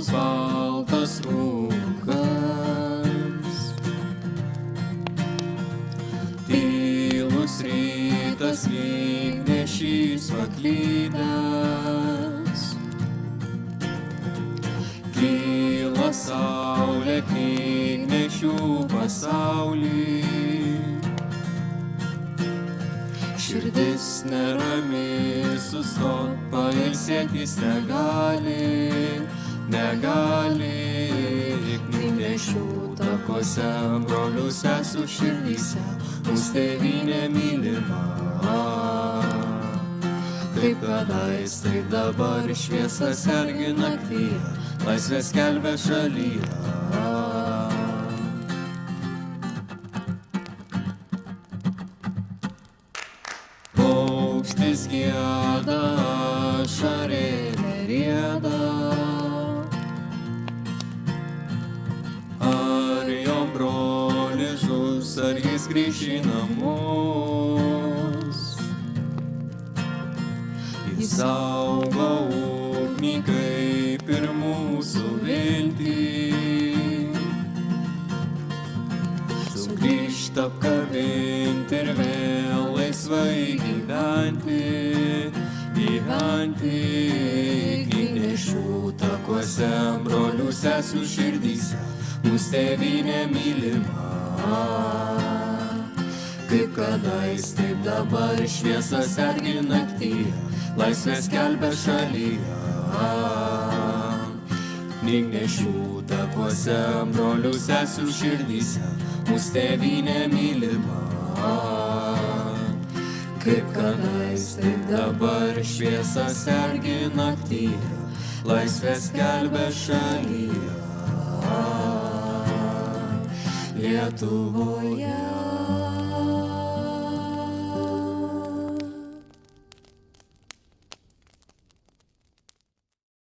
tylus baltas rūkas. Tylus rytas lygnešys paklydęs. Kyla saulė knygnešių pasaulį. Širdis nerami, sustot, pailsėt jis negali. Knygnešių takuose, brolių sesų širdyse, mūsų tėvynė mylima. Kaip kadais, taip dabar šviesa sergi naktyje, laisvę skelbia šalyje. Paukštis gieda, ašarėlė rieda. Ar jo brolis žus, ar jis grįš į namus? Jis saugo ugnį kaip ir mūsų viltį. Sugrįžt apkabinti ir vėl laisvai gyventi. Knygnešių takuose, brolių sesų širdyse, mūsų tėvynė mylima. Kaip kadais, taip dabar šviesa sergi naktyje, laisvę skelbia šalyje. Knygnešių takuose, brolių sesų širdyse, mūsų tėvynė mylima. Kaip kadais, taip dabar šviesa sergi naktyje, laisvę skelbia šalyje. Lietuvoje